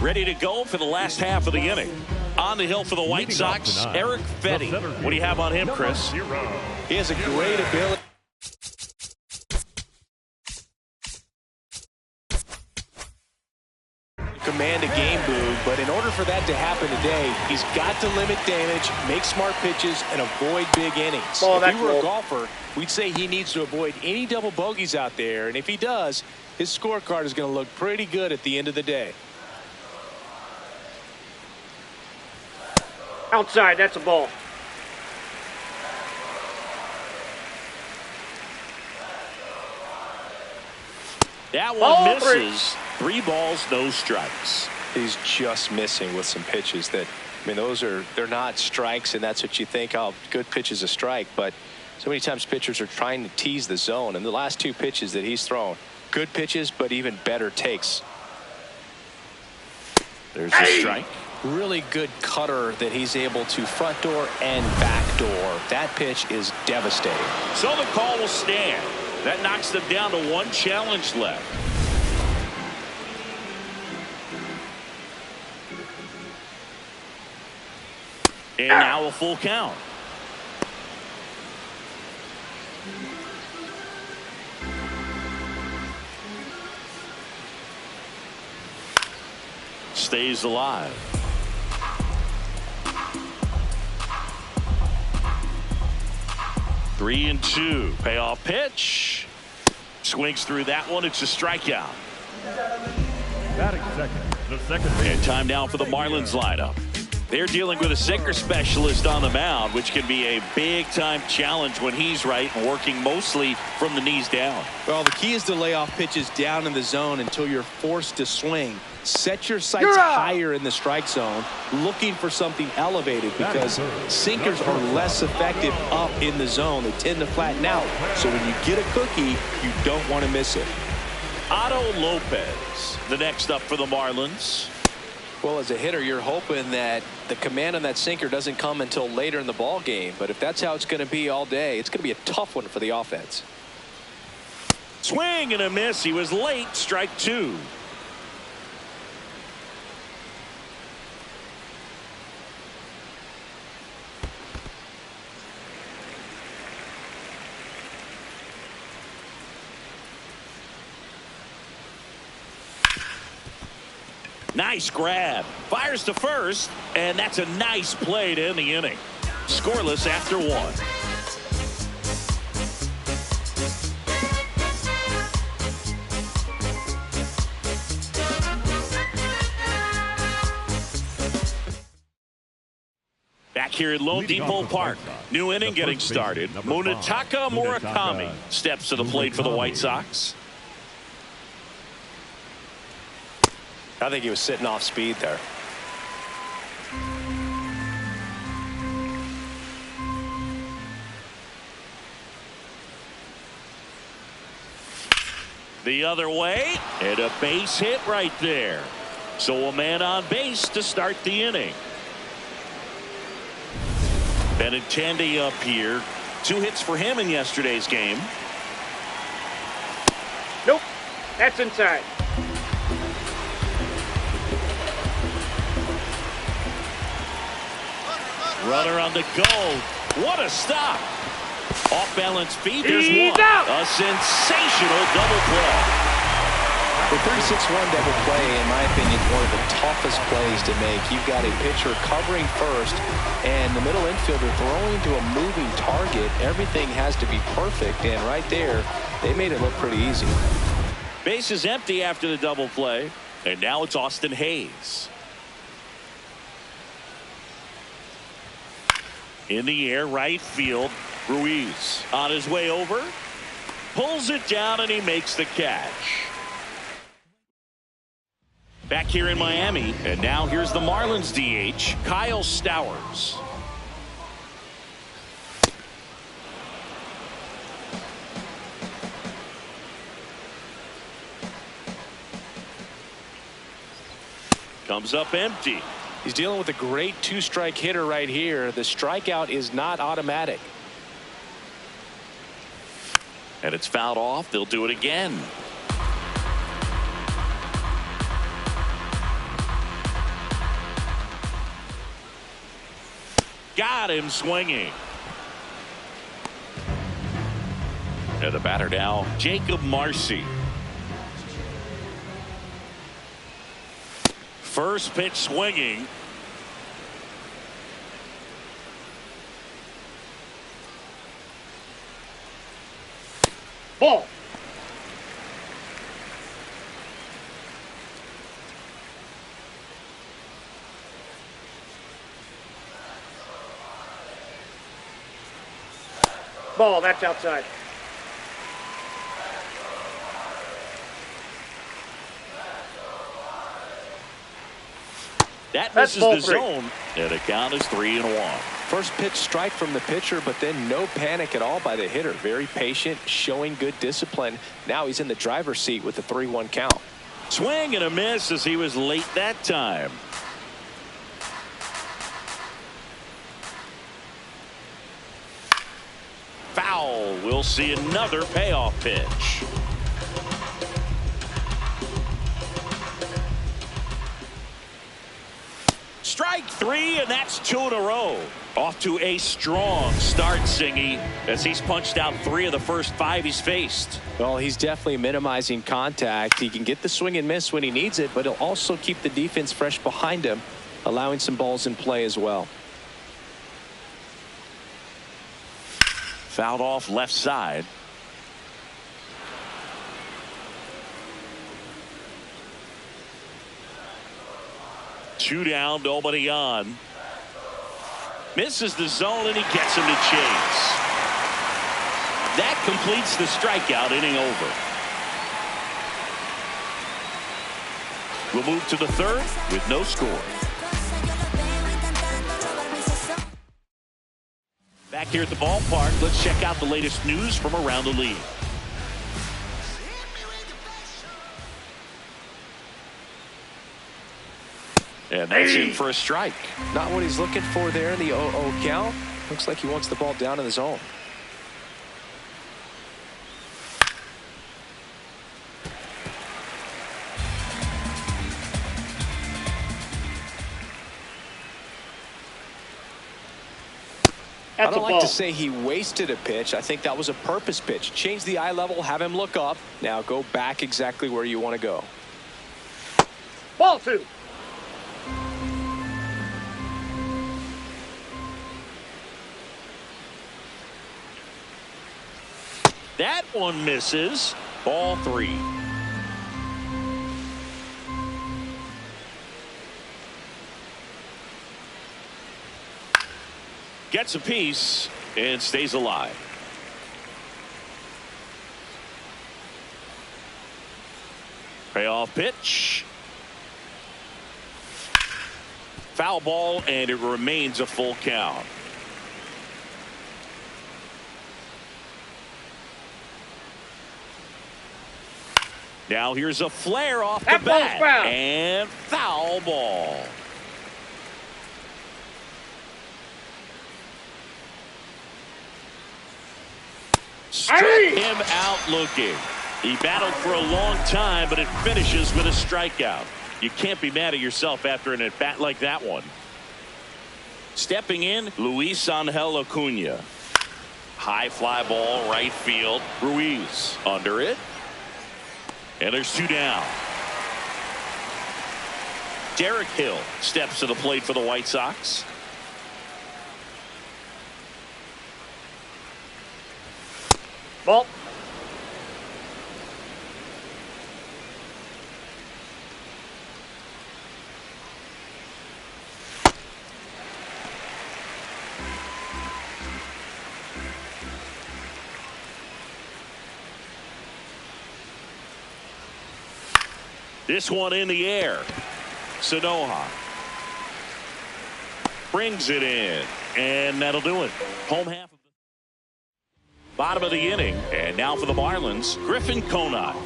ready to go for the last half of the inning. On the hill for the White Sox, Eric Fetty. What do you have on him, Chris? He has a great ability. Command a game, Boog, but in order for that to happen today, he's got to limit damage, make smart pitches, and avoid big innings. If we were a golfer, we'd say he needs to avoid any double bogeys out there, and if he does, his scorecard is going to look pretty good at the end of the day. Outside, that's a ball. That one Ball misses. 3 balls, no strikes. He's just missing with some pitches that, I mean, they're not strikes, and that's what you think, oh, good pitch is a strike, but so many times pitchers are trying to tease the zone, and the last 2 pitches that he's thrown, good pitches, but even better takes. There's a strike. Really good cutter that he's able to front door and back door. That pitch is devastating. So the call will stand. That knocks them down to 1 challenge left. And now a full count. Stays alive. Three and 2. Payoff pitch. Swings through that one. It's a strikeout. Batting second, the second base. And time now for the Marlins lineup. They're dealing with a sinker specialist on the mound, which can be a big-time challenge when he's right and working mostly from the knees down. Well, the key is to lay off pitches down in the zone until you're forced to swing. Set your sights higher in the strike zone, looking for something elevated, because sinkers are less effective up in the zone. They tend to flatten out. So when you get a cookie, you don't want to miss it. Otto Lopez, the next up for the Marlins. Well, as a hitter, you're hoping that the command on that sinker doesn't come until later in the ball game. But if that's how it's going to be all day, it's going to be a tough one for the offense. Swing and a miss. He was late. Strike 2. Nice grab. Fires to first, and that's a nice play to end the inning. Scoreless after 1. Back here at Lone Depot Park. New inning getting started. Munetaka Murakami steps to the plate for the White Sox. I think he was sitting off speed there. The other way, and a base hit right there. So a man on base to start the inning. Benintendi up here. 2 hits for him in yesterday's game. Nope, that's inside. Runner on the go. What a stop. Off balance feet. There's He's one. out. A sensational double play. The 36-1 double play, in my opinion, is one of the toughest plays to make. You've got a pitcher covering first, and the middle infielder throwing to a moving target. Everything has to be perfect, and right there, they made it look pretty easy. Base is empty after the double play, and now it's Austin Hayes. In the air, right field. Ruiz on his way over. Pulls it down, and he makes the catch. Back here in Miami, and now here's the Marlins DH, Kyle Stowers. Comes up empty. He's dealing with a great 2-strike hitter right here. The strikeout is not automatic. And it's fouled off. They'll do it again. Got him swinging. And the batter now, Jacob Marcy. First pitch swinging. Ball. Ball, that's outside. That That's misses ball the three. zone. And the count is 3-1. First pitch strike from the pitcher, but then no panic at all by the hitter. Very patient, showing good discipline. Now he's in the driver's seat with the 3-1 count. Swing and a miss as he was late that time. Foul. We'll see another payoff pitch. Strike three, and that's 2 in a row. Off to a strong start, Singy, as he's punched out 3 of the first 5 he's faced. Well, he's definitely minimizing contact. He can get the swing and miss when he needs it, but he'll also keep the defense fresh behind him, allowing some balls in play as well. Fouled off left side. Two down, nobody on. Misses the zone, and he gets him to chase. That completes the strikeout, inning over. We'll move to the third with no score. Back here at the ballpark, let's check out the latest news from around the league. And that's in for a strike. Not what he's looking for there in the 0-0 count. Looks like he wants the ball down in the zone. I don't like to say he wasted a pitch. I think that was a purpose pitch. Change the eye level, have him look up. Now go back exactly where you want to go. Ball 2. That one misses. Ball 3. Gets a piece and stays alive. Payoff pitch. Foul ball, and it remains a full count. Now here's a flare off the bat. Foul. And foul ball. Struck him out looking. He battled for a long time, but it finishes with a strikeout. You can't be mad at yourself after an at-bat like that one. Stepping in, Luis Angel Acuna. High fly ball, right field. Ruiz under it. And there's 2 down. Derek Hill steps to the plate for the White Sox. Ball. This one in the air. Sanoha brings it in, and that'll do it. Home half of the bottom of the inning, and now for the Marlins, Griffin Conant.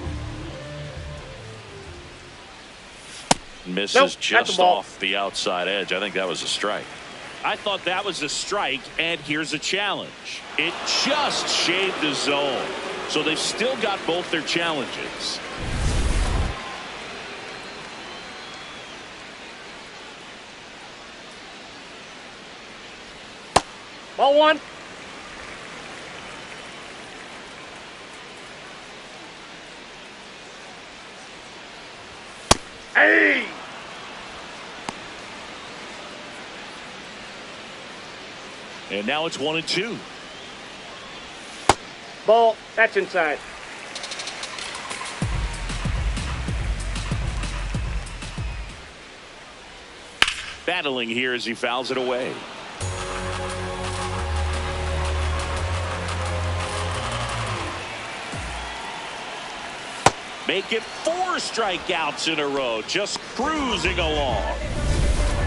Misses just off the outside edge. I think that was a strike. I thought that was a strike, and here's a challenge. It just shaved the zone, so they've still got both their challenges. Ball one. Hey! And now it's 1-2. Ball. That's inside. Battling here as he fouls it away. Make it 4 strikeouts in a row, just cruising along.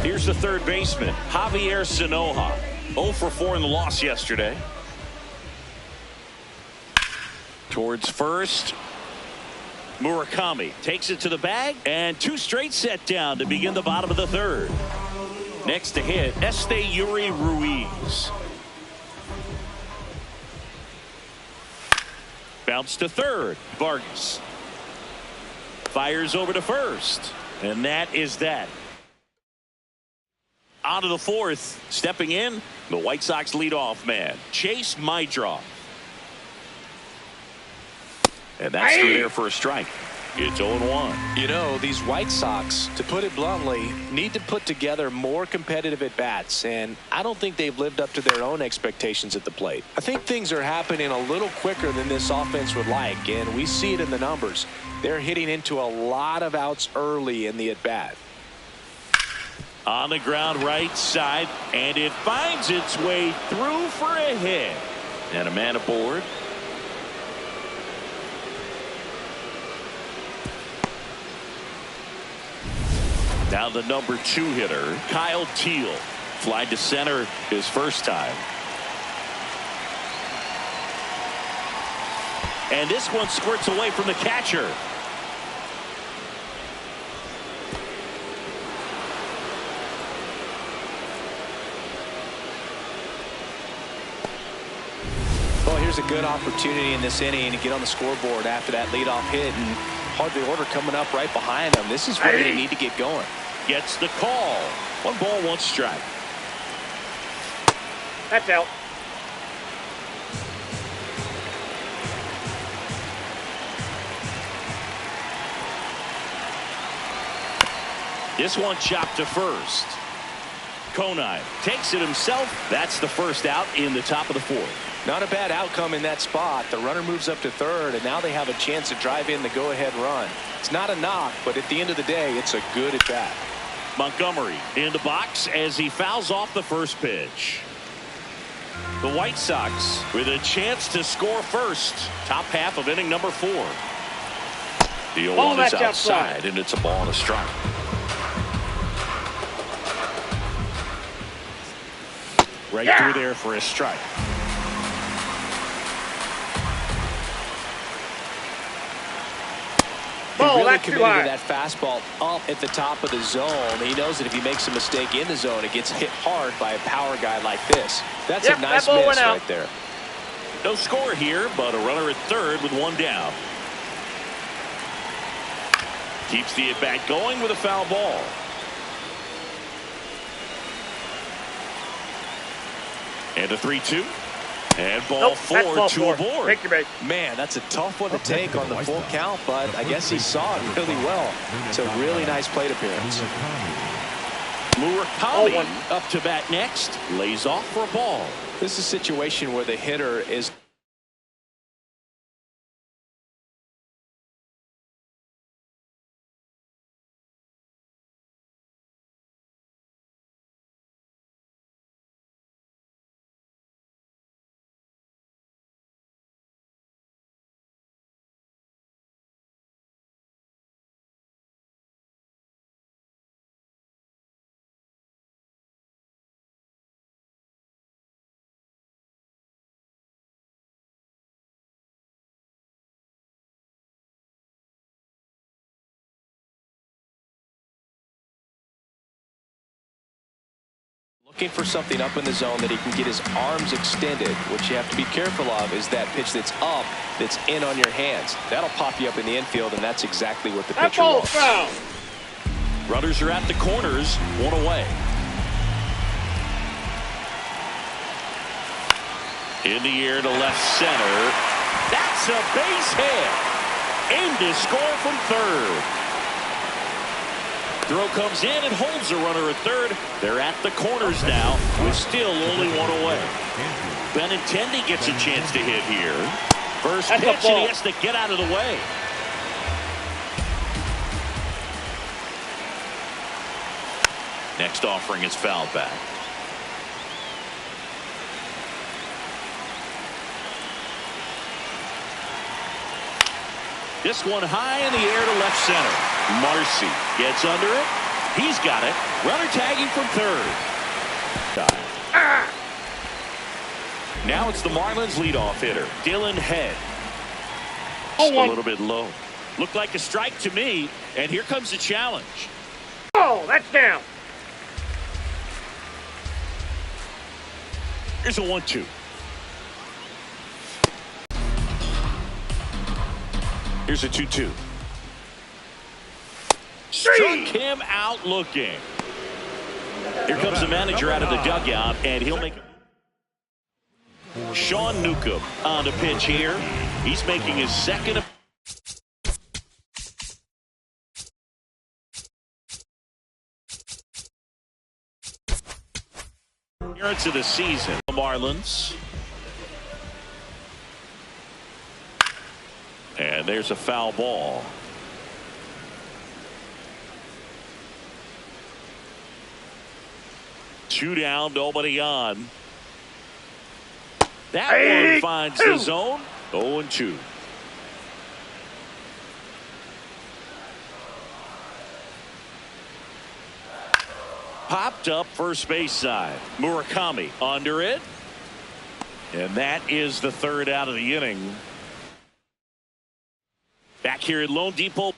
Here's the third baseman, Javier Sanoja. 0 for 4 in the loss yesterday. Towards first, Murakami takes it to the bag, and 2 straight set down to begin the bottom of the third. Next to hit, Yuri Ruiz. Bounce to third, Vargas. Fires over to first, and that is that. On to the fourth, stepping in, the White Sox leadoff man, Chase Maidroff. And that's through there for a strike. It's 0-1. You know, these White Sox, to put it bluntly, need to put together more competitive at-bats, and I don't think they've lived up to their own expectations at the plate. I think things are happening a little quicker than this offense would like, and we see it in the numbers. They're hitting into a lot of outs early in the at-bat. On the ground right side, and it finds its way through for a hit. And a man aboard. Now the number 2 hitter, Kyle Teal. Flied to center his first time. And this one squirts away from the catcher. Well, here's a good opportunity in this inning to get on the scoreboard after that leadoff hit, and hardly order coming up right behind them. This is where they need to get going. Gets the call. 1 ball, 1 strike. That's out. This one chopped to first. Conine takes it himself. That's the first out in the top of the 4th. Not a bad outcome in that spot. The runner moves up to third, and now they have a chance to drive in the go-ahead run. It's not a knock, but at the end of the day, it's a good at-bat. Montgomery in the box as he fouls off the first pitch. The White Sox with a chance to score first. Top half of inning number 4. The 0-1 is outside, and it's a ball and a strike. Right through there for a strike. He really committed to that fastball up at the top of the zone. He knows that if he makes a mistake in the zone, it gets hit hard by a power guy like this. That's a nice miss right there. No score here, but a runner at third with 1 down. Keeps the at-bat going with a foul ball. And a 3-2. And ball 4, 2 aboard. Take your bait. Man, that's a tough one to take on the full count, but I guess he saw it really well. It's a really nice plate appearance. Murakami up to bat next. Lays off for a ball. This is a situation where the hitter is looking for something up in the zone that he can get his arms extended. What you have to be careful of is that pitch that's up, that's in on your hands. That'll pop you up in the infield, and that's exactly what the pitcher wants. Foul. Runners are at the corners, 1 away. In the air to left center. That's a base hit. Aimed to score from third. Throw comes in and holds the runner at third. They're at the corners now with still only one away. Benintendi gets a chance to hit here. First pitch, and he has to get out of the way. Next offering is fouled back. This one high in the air to left center. Marcy gets under it. He's got it. Runner tagging from third. Now it's the Marlins leadoff hitter, Dylan Head. Just a little bit low. Looked like a strike to me, and here comes the challenge. Oh, that's down. Here's a 1-2. Here's a 2-2. Struck him out looking. Here comes the manager out of the dugout, and he'll make it. Sean Newcomb on the pitch here. He's making his second appearance of the season. The Marlins. And there's a foul ball. Two down, nobody on. That one finds the zone. 0-2. Popped up first base side. Murakami under it. And that is the third out of the inning. Back here at Lone Depot.